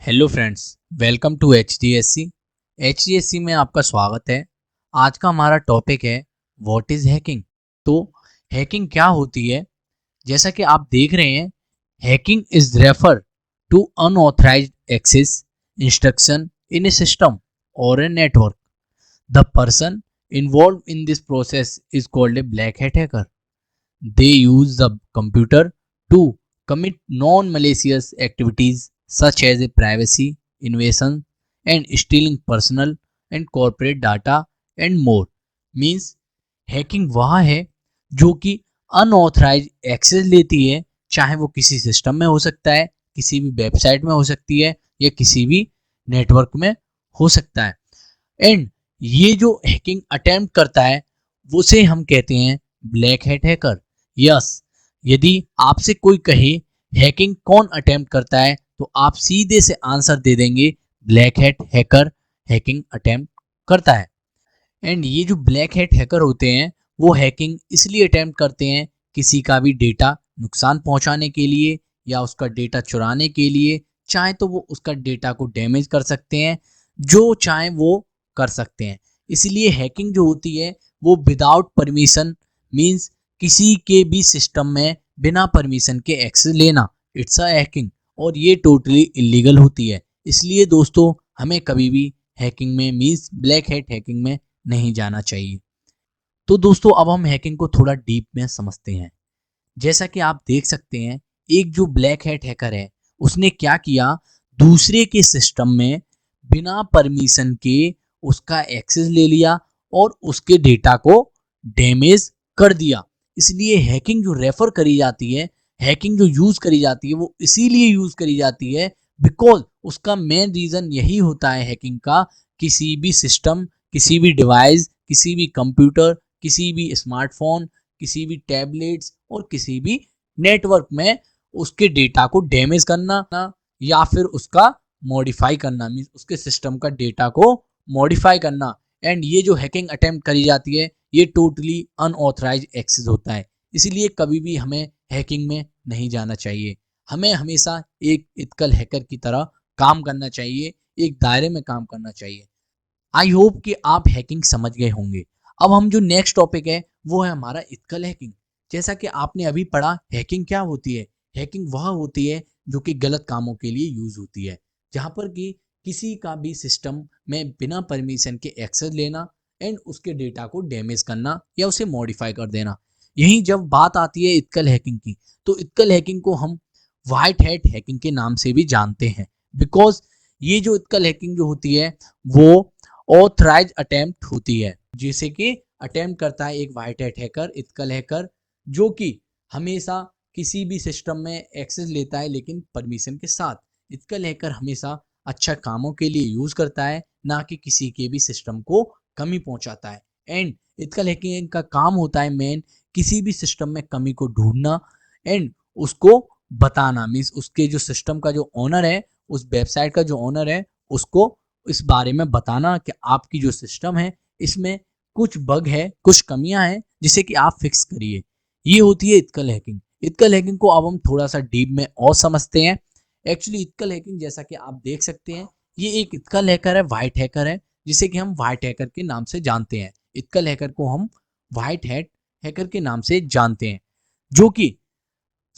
Hello friends, welcome to H D S C में आपका स्वागत है। आज का हमारा टॉपिक है व्हाट इज़ हैकिंग। तो हैकिंग क्या होती है? जैसा कि आप देख रहे हैं, hacking is refer to unauthorized access instruction in a system और a network. The person involve in this process is called a black hat hacker. They use the computer to commit non-malicious activities such as a privacy invasion and stealing personal and corporate data and more. Means hacking वह है जो कि unauthorized access लेती है, चाहे वो किसी system में हो सकता है, किसी भी वेबसाइट में हो सकती है या किसी भी नेटवर्क में हो सकता है। एंड ये जो हैकिंग अटेम्प्ट करता है उसे हम कहते हैं ब्लैक हैट हैकर। यस, यदि आपसे कोई कहे हैकिंग कौन अटेम्प्ट करता है तो आप सीधे से आंसर दे देंगे black hat hacker hacking attempt करता है। एंड ये जो ब्लैक हैट हैकर होते हैं वो हैकिंग इसलिए अटेम्प्ट करते हैं किसी का भी डेटा नुकसान पहुंचाने के लिए या उसका डेटा चुराने के लिए। चाहे तो वो उसका डेटा को डैमेज कर सकते हैं, जो चाहे वो कर सकते हैं। इसलिए हैकिंग जो होती है वो विदाउट परमिशन मींस किसी के भी सिस्टम में बिना परमिशन के एक्सेस लेना, इट्स अ हैकिंग, और ये टोटली इलीगल होती है। इसलिए दोस्तों हमें कभी भी हैकिंग में मींस ब्लैक हैट हैकिंग में नहीं जाना चाहिए। तो दोस्तों अब हम हैकिंग को थोड़ा डीप में समझते हैं। जैसा कि आप देख सकते हैं, एक जो ब्लैक हैट हैकर है उसने क्या किया, दूसरे के सिस्टम में बिना परमिशन के उसका एक्सेस ले लिया और उसके डेटा को डैमेज कर दिया। इसलिए हैकिंग जो रेफर करी जाती है, हैकिंग जो यूज करी जाती है वो इसीलिए यूज करी जाती है बिकॉज उसका मेन रीजन यही होता है हैकिंग का, किसी भी सिस्टम, किसी भी डिवाइस, किसी भी कंप्यूटर, किसी भी स्मार्टफोन, किसी भी टैबलेट्स और किसी भी नेटवर्क में उसके डेटा को डैमेज करना या फिर उसका मॉडिफाई करना, मींस उसके सिस्टम का डेटा को मॉडिफाई करना। एंड ये जो हैकिंग अटेम्प्ट करी जाती है ये टोटली अनऑथराइज एक्सेस होता है। इसलिए कभी भी हमें हैकिंग में नहीं जाना चाहिए। हमें हमेशा एक इथिकल हैकर की तरह काम करना चाहिए, एक दायरे में काम करना चाहिए। आई होप कि आप हैकिंग समझ गए होंगे। अब हम जो नेक्स्ट टॉपिक है वो है हमारा इथिकल हैकिंग। जैसा कि आपने अभी पढ़ा, हैकिंग क्या होती है? हैकिंग वह होती है जो कि गलत कामों के लिए यूज होती है, जहां पर कि किसी का भी सिस्टम में बिना परमिशन के एक्सेस लेना एंड उसके डेटा को डैमेज करना या उसे मॉडिफाई कर देना। यहीं जब बात आती है इथिकल हैकिंग की, तो इथिकल हैकिंग को हम व्हाइट हैट हैकिंग के नाम से भी जानते हैं बिकॉज ये जो इथिकल हैकिंग जो होती है वो ऑथराइज अटेम्प्ट होती है, जिसे कि अटेम्प्ट करता है एक white hat hacker, ethical hacker, जो कि हमेशा किसी भी सिस्टम में एक्सेस लेता है लेकिन परमिशन के साथ। इथिकल हैकर हमेशा अच्छा कामों के लिए यूज करता है, ना कि किसी के भी सिस्टम को कमी पहुंचाता है। एंड इथिकल हैकिंग का काम होता है मेन किसी भी सिस्टम में कमी को ढूंढना एंड उसको बताना, मीन्स उसके जो सिस्टम का जो ओनर है, उस वेबसाइट का जो ओनर है, उसको इस बारे में बताना कि आपकी जो सिस्टम है इसमें कुछ बग है, कुछ कमियां हैं जिसे कि आप फिक्स करिए। ये होती है इथिकल हैकिंग। इथिकल हैकिंग को अब हम थोड़ा सा डीप में और समझते हैं। एक्चुअली इथिकल हैकिंग जैसा कि आप देख सकते हैं, ये एक इथिकल हैकर है, व्हाइट हैकर है, जिसे कि हम व्हाइट हैकर के नाम से जानते हैं। इथिकल हैकर को हम व्हाइट हैट हैकर के नाम से जानते हैं, जो कि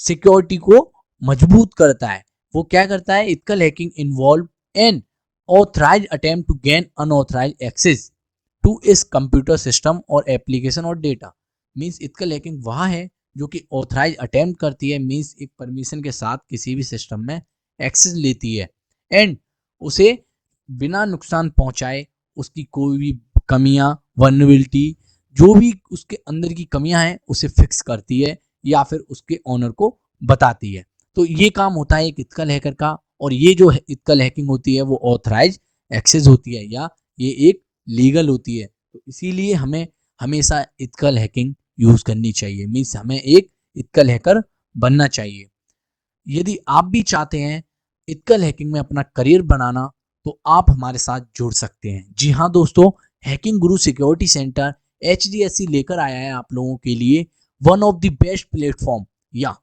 सिक्योरिटी को मजबूत करता है। वो क्या करता है? Ethical hacking involve an authorise attempt to gain unauthorise access to इस कंप्यूटर सिस्टम और एप्लीकेशन और डेटा। मींस इथिकल हैकिंग वह है जो कि ऑथराइज अटेम्प्ट करती है, मींस एक परमिशन के साथ किसी भी सिस्टम में एक्सेस लेती है एंड उसे बिना नुकसान पहुंचाए उसकी कोई भी कमियां, वल्नरेबिलिटी, जो भी उसके अंदर की कमियां हैं उसे फिक्स करती है या फिर उसके ओनर को बताती है। तो ये काम होता है एक इथिकल हैकर का, और ये जो इथिकल हैकिंग होती है वो ऑथराइज एक्सेस होती है या ये एक लीगल होती है। तो इसीलिए हमें हमेशा इथिकल हैकिंग यूज करनी चाहिए, मीन्स हमें एक इथिकल हैकर बनना चाहिए। यदि आप भी चाहते हैं इथिकल हैकिंग में अपना करियर बनाना तो आप हमारे साथ जुड़ सकते हैं। जी हाँ दोस्तों, हैकिंग गुरु सिक्योरिटी सेंटर HDSC लेकर आया है आप लोगों के लिए one of the best platform या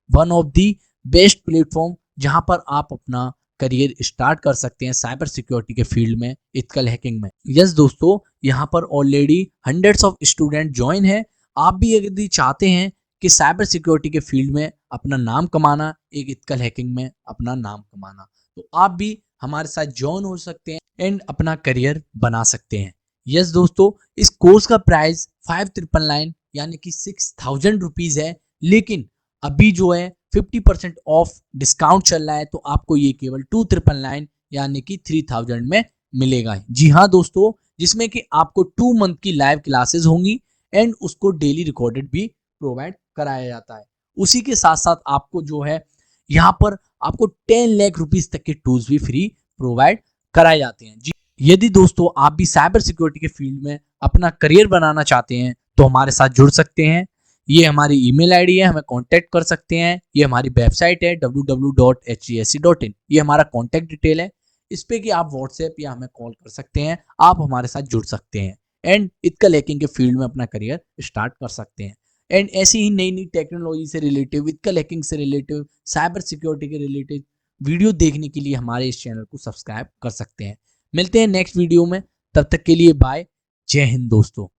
one of the best platform, जहां पर आप अपना करियर स्टार्ट कर सकते हैं साइबर सिक्योरिटी के फील्ड में, एथिकल हैकिंग में। यस दोस्तों, यहाँ पर already hundreds of student join है। आप भी यदि चाहते हैं कि साइबर सिक्योरिटी के फील्ड में अपना नाम कमाना, एक एथिकल हैकिंग में अपना नाम कमाना, तो आप भी हमारे साथ ज्वाइन हो सकते हैं एंड अपना करियर बना सकते हैं। यस दोस्तों, इस कोर्स का प्राइस 5999 यानी कि 6000 रुपीज है, लेकिन अभी जो है 50% ऑफ डिस्काउंट चल रहा है, तो आपको ये केवल 2399 यानी कि 3000 में मिलेगा। जी हाँ दोस्तों, जिसमें कि आपको 2 मंथ की लाइव क्लासेस होंगी एंड उसको डेली रिकॉर्डेड भी प्रोवाइड कराया जाता है। उसी के साथ साथ आपको जो है यहाँ पर आपको 10 लाख रुपीज तक के टूल्स भी फ्री प्रोवाइड कराए जाते हैं। जी, यदि दोस्तों आप भी साइबर सिक्योरिटी के फील्ड में अपना करियर बनाना चाहते हैं तो हमारे साथ जुड़ सकते हैं। ये हमारी ईमेल आईडी है, हमें कांटेक्ट कर सकते हैं। ये हमारी वेबसाइट है www.hdse.in, ये हमारा कांटेक्ट डिटेल है। इस पे कि आप व्हाट्सएप या हमें कॉल कर सकते हैं, आप हमारे साथ जुड़ सकते हैं एंड एथिकल हैकिंग के फील्ड में अपना करियर स्टार्ट कर सकते हैं। एंड ऐसी ही नई नई टेक्नोलॉजी से रिलेटिव, एथिकल हैकिंग से रिलेटिव, साइबर सिक्योरिटी के रिलेटेड वीडियो देखने के लिए हमारे इस चैनल को सब्सक्राइब कर सकते हैं। मिलते हैं नेक्स्ट वीडियो में, तब तक के लिए बाय। जय हिंद दोस्तों।